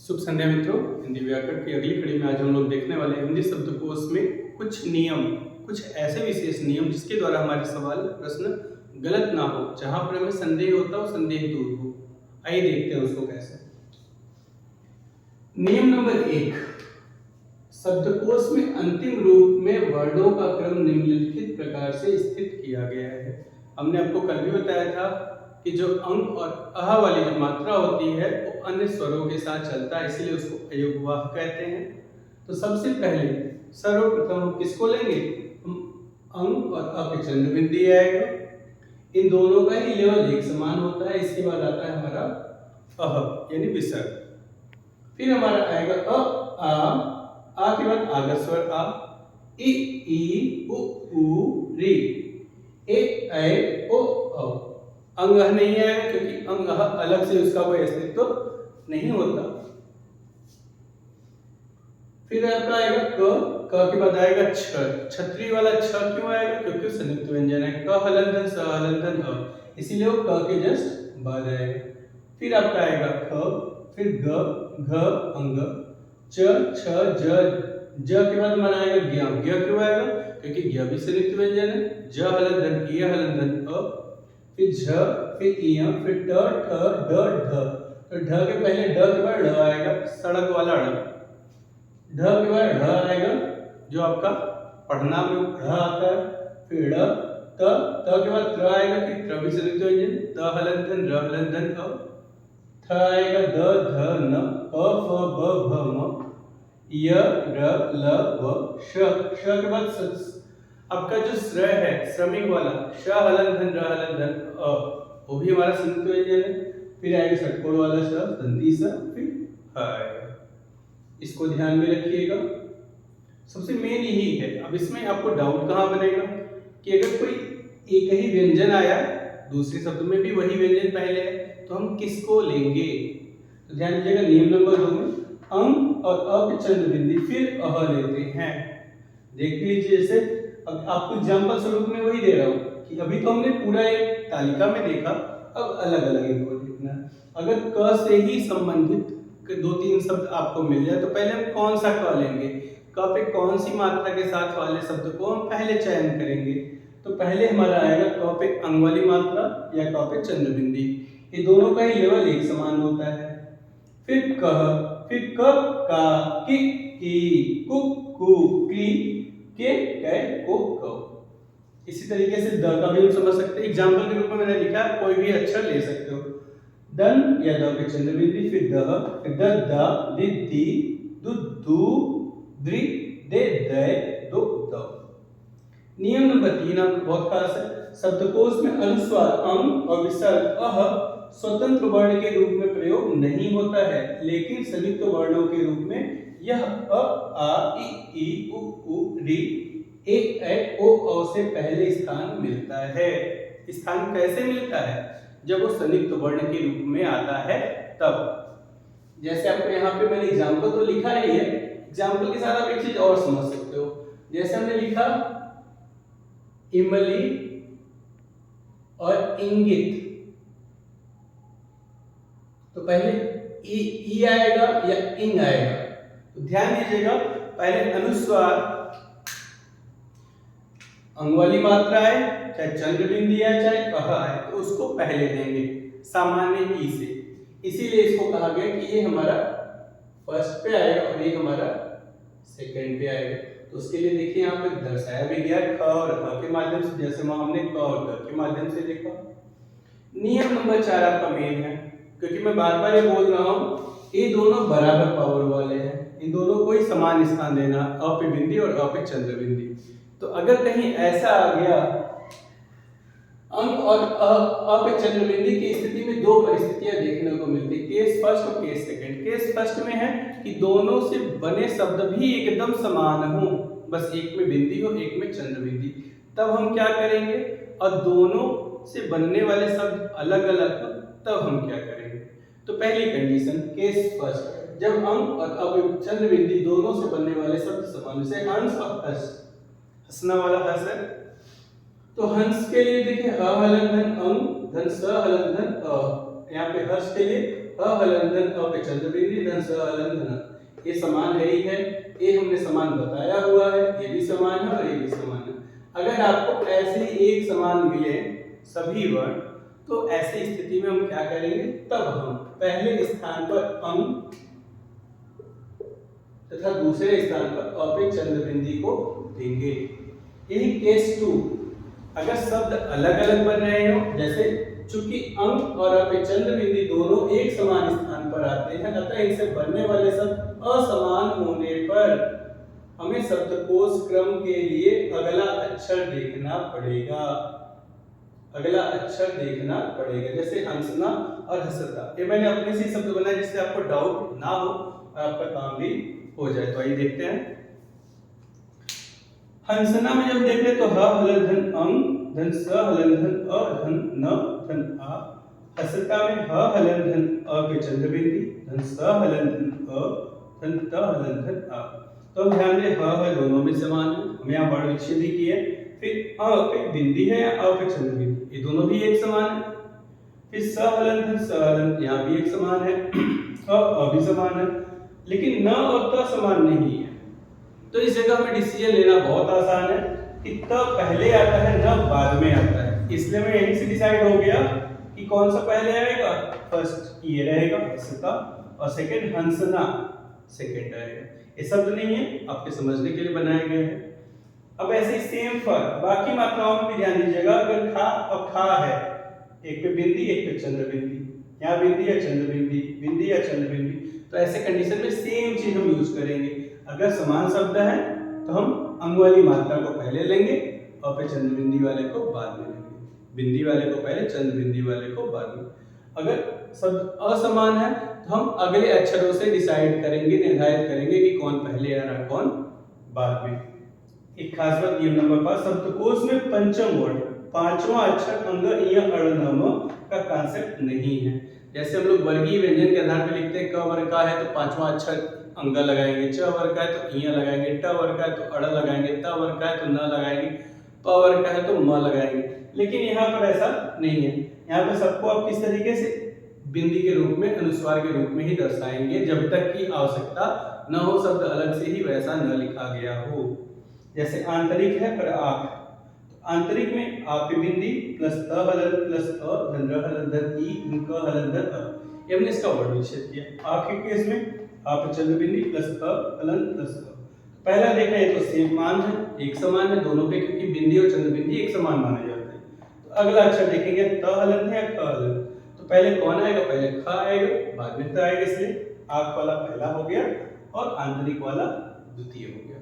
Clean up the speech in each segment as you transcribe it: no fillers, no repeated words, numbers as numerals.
शुभ संध्या मित्रों। हिंदी व्याकरण की अगली कड़ी में आज हम लोग देखने वाले हैं हिंदी शब्दकोश में कुछ नियम, कुछ ऐसे विशेष नियम जिसके द्वारा हमारे सवाल प्रश्न गलत ना हो, जहां पर हमें संदेह होता हो संदेह दूर हो। आइए देखते हैं उसको कैसे। नियम नंबर 1, शब्दकोश में अंतिम रूप में वर्णों का क्रम निम्नलिखित प्रकार से स्थित किया गया है। हमने आपको कल भी बताया था कि जो अंग और अह वाली जो मात्रा होती है वो अन्य स्वरों के साथ चलता है, इसलिए उसको अयोगवाह कहते हैं। तो सबसे पहले सर्वप्रथम हम किसको लेंगे? हम अंग और अ के चंद्र बिंदी आएगा, इन दोनों का ही लेवल एक समान होता है। इसके बाद आता है हमारा अह यानी विसर्ग। फिर हमारा आएगा अ आ के बाद आगा स्वर आ, ई उ री, ए ऐ ओ औ। अंग नहीं आएगा क्योंकि अंग अलग से उसका कोई अस्तित्व नहीं होता। फिर आपका आएगा क के बाद आएगा छ, छतरी वाला छ क्यों आएगा? क्योंकि संयुक्त व्यंजन है, क हलंधन स हलंधन अ, इसीलिए वो क के जस्ट बाद आएगा। फिर आपका आएगा ख, फिर ग घ अंग, च छ ज के बाद हमारा आएगा ज्ञ, ज्ञ क्यों आएगा? क्योंकि ज्ञ भी संयुक्त व्यंजन है, ज हलंधन इ हलंधन अ, फिर झ, फिर इय, फिर ट ठ ड ढ। तो ढ के पहले ड के बाद ढ आएगा, सड़क वाला ढ। ढ के बाद ढ आएगा जो आपका पढ़ना में ढ आता है। फिर ड त के बाद त्र आएगा कि त्र भी संयुक्त व्यंजन, त हलंधन र हलंधन अ। थ आएगा द ध न, प फ ब भ म, य र ल व श। श के बाद आपका जो श्र है श्रमिक वाला, श हलंधन र हलंधन अ, वो भी हमारा संयुक्त व्यंजन है। फिर आएगा षटकोण वाला श, दंती स, फिर ह आएगा। इसको ध्यान में रखिएगा, सबसे मेन यही है। अब इसमें आपको डाउट कहाँ बनेगा कि अगर कोई एक ही व्यंजन आया, दूसरे शब्द में भी वही व्यंजन पहले है, तो हम किसको लेंगे? तो ध्यान दीजिएगा, नियम नंबर 2 में अंग और अ के चंद्र बिंदी फिर अह लेते हैं। देख लीजिए, जैसे अब आपको एग्जांपल स्वरूप में वही दे रहा हूँ कि अभी तो हमने पूरा एक तालिका में देखा, अब अलग अलग इनको देखना। अगर क से ही संबंधित 2-3 शब्द आपको मिल जाए तो पहले हम कौन सा क लेंगे, क पे कौन सी मात्रा के साथ वाले शब्द को हम पहले चयन करेंगे? तो पहले हमारा आएगा क पे अंग वाली मात्रा या क पे चंद्र बिंदी, ये दोनों का ही लेवल एक समान होता है। फिर कह, फिर क का, कि की, कु कु, की के, कै को कौ। इसी तरीके से द का भी हम समझ सकते हैं। एग्जांपल के रूप में मैंने लिखा, कोई भी अक्षर ले सकते हो। दन या द के चंद्र बिंदी, फिर द, फिर द द, दि दी, दु दू, द्रि दे दै, दो दौ। नियम नंबर 3 आपको बहुत खास है। शब्दकोश में अनुस्वार अंग और विसर्ग अह स्वतंत्र वर्ण के रूप में प्रयोग नहीं होता है, लेकिन संयुक्त वर्णों के रूप में यह अ आ इ उ री ए ऐ ओ औ से पहले स्थान मिलता है। स्थान कैसे मिलता है? जब वो संयुक्त वर्ण के रूप में आता है तब। जैसे आपको यहाँ पे मैंने एग्जांपल तो लिखा ही है, एग्जांपल के साथ आप एक चीज और समझ सकते हो। जैसे हमने लिखा इमली और इंगित, तो पहले ई आएगा या इंग आएगा? तो ध्यान दीजिएगा, पहले अनुस्वार अंग वाली मात्रा है, चाहे चंद्र बिंदी है चाहे अह है, तो उसको पहले देंगे सामान्य ई से। इसीलिए इसको कहा गया कि ये हमारा फर्स्ट पे आएगा और ये हमारा सेकंड पे आएगा। तो उसके लिए देखिए यहाँ पे दर्शाया भी गया ख और ह के माध्यम से, जैसे हमने क और ग के माध्यम से देखा। नियम नंबर 4 आपका मेन है, क्योंकि मैं बार बार ये बोल रहा हूँ, ये दोनों बराबर पावर वाले हैं, इन दोनों को ही समान स्थान देना, अ पे बिंदी और अ पे चंद्र बिंदी। तो अगर कहीं ऐसा आ गया अंग और अ पे चंद्र बिंदी की स्थिति में दो परिस्थितियां देखने को मिलती है, केस फर्स्ट और केस सेकंड। केस फर्स्ट में है कि दोनों से बने शब्द भी एकदम समान हो, बस एक में बिंदी हो एक में चंद्र बिंदी, तब हम क्या करेंगे? और दोनों से बनने वाले शब्द अलग अलग हो, तब हम क्या करेंगे? तो पहली कंडीशन केस फर्स्ट, जब अंग और चंद्र बिंदी दोनों से बनने वाले शब्द समान, जैसे हंस और हंस, हंसना वाला हंस है, तो हंस के लिए देखिए ह हलंधन अंग धन स हलंधन अ, यहाँ पे हर्ष के लिए ह हलन धन अ पे चंद्र बिंदी धन स हलन धन। ये समान है ही है, ये हमने समान बताया हुआ है, ये भी समान है और ये भी समान है। अगर आपको ऐसे ही एक समान मिले सभी वर्ण, तो ऐसी स्थिति में हम क्या करेंगे, तब हम पहले स्थान पर अंक तथा दूसरे स्थान पर अ पे चंद्र बिंदी को देंगे। यही केस 2, अगर शब्द अलग अलग बन रहे हो, जैसे चूंकि अंक और अ पे चंद्र बिंदी दोनों एक समान स्थान पर आते हैं, अतः इनसे बनने वाले शब्द असमान होने पर हमें शब्दकोश क्रम के लिए अगला अक्षर देखना पड़ेगा। अगला अक्षर देखना पड़ेगा, जैसे हंसना और हंसता। ये मैंने अपने से शब्द बनाए जिससे आपको डाउट ना हो और आपका काम भी हो जाए। तो आइए देखते हैं। हंसना में जब देख ले तो ह हलन धन अंग धन स हलन धन अ धन न धन आ। हंसता में ह हलन धन अ पे चंद्र बिंदी धन स हलन धन अ धन त हलन धन आ। तो हम ध्यान दें ह दोनों में समान है, हम यहाँ वर्ण विच्छेद ही किए। फिर अ पे बिंदी है या अ पे चंद्र बिंदी, ये दोनों भी एक समान है। फिर स हलन धन स हलन, यहाँ भी एक समान है, अ भी समान है, लेकिन न और त समान नहीं है। तो इस जगह हमें डिसीजन लेना बहुत आसान है कि त पहले आता है, न बाद में आता है। इसलिए मैं यहीं से डिसाइड हो गया कि कौन सा पहले आएगा, फर्स्ट ये रहेगा हंसता, और सेकंड हंसना सेकंड आएगा। ये शब्द नहीं है, आपके समझने के लिए बनाए गए हैं। अब ऐसे सेम फॉर बाकी मात्राओं में भी ध्यान दीजिएगा। अगर खा और खा है, एक पे बिंदी एक पे चंद्र बिंदी, यहाँ बिंदी या चंद्र बिंदी, बिंदी या चंद्र बिंदी, तो ऐसे कंडीशन में सेम चीज हम यूज करेंगे। अगर समान शब्द है तो हम अंग वाली मात्रा को पहले लेंगे और फिर चंद्र बिंदी वाले को बाद में लेंगे, बिंदी वाले को पहले चंद्र बिंदी वाले को बाद में। अगर शब्द असमान है तो हम अगले अक्षरों से डिसाइड करेंगे, निर्धारित करेंगे कि कौन पहले आ रहा कौन बाद में। एक खास बात नियम नंबर 5, शब्दकोश में पंचम वर्ण पांचवा अक्षर अंग य अण न का कांसेप्ट नहीं है। जैसे हम लोग वर्गीय व्यंजन के आधार पर लिखते हैं, क वर्ग का है तो पांचवा अक्षर अंग लगाएंगे, च वर्ग का है तो इ लगाएंगे, ट वर्ग का है तो अड़ लगाएंगे, त वर्ग का है तो न लगाएंगे, प वर्ग का है तो म लगाएंगे। लेकिन यहाँ पर ऐसा नहीं है। यहाँ पे सबको आप किस तरीके से बिंदी के रूप में, अनुस्वार के रूप में ही दर्शाएंगे, जब तक की आवश्यकता न हो, शब्द अलग से ही वैसा न लिखा गया हो। जैसे आंतरिक है पर आंख, तो आंतरिक में आ पे बिंदी प्लस त हलन प्लस अ धन र हलन धन ई धन क हलन धन अ, ये हमने इसका वर्ण विच्छेद किया। आंख के केस में आ पे चंद्र बिंदी प्लस अ हलन प्लस अ। पहला देखना है तो सेम मान है, एक समान है दोनों पे, क्योंकि बिंदी और चंद्र बिंदी एक समान माने जाते हैं। तो अगला अक्षर देखेंगे त हलन है या क हलन, तो पहले कौन आएगा, पहले ख आएगा बाद में त आएगा, इसलिए आंख वाला पहला हो गया और आंतरिक वाला द्वितीय हो गया।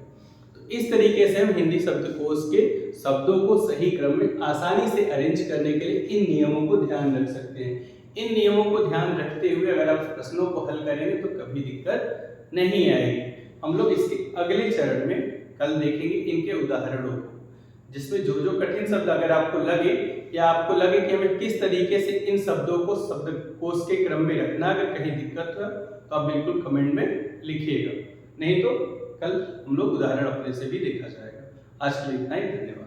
तो इस तरीके से हम हिंदी शब्दकोश के शब्दों को सही क्रम में आसानी से अरेंज करने के लिए इन नियमों को ध्यान रख सकते हैं। इन नियमों को ध्यान रखते हुए अगर आप प्रश्नों को हल करेंगे तो कभी दिक्कत नहीं आएगी। हम लोग इसके अगले चरण में कल देखेंगे इनके उदाहरणों को, जिसमें जो जो कठिन शब्द अगर आपको लगे या आपको लगे कि हमें किस तरीके से इन शब्दों को शब्दकोश के क्रम में रखना, अगर कहीं दिक्कत हो तो आप बिल्कुल कमेंट में लिखिएगा, नहीं तो कल हम लोग उदाहरण अपने से भी देखा जाएगा। आज के लिए इतना ही, धन्यवाद।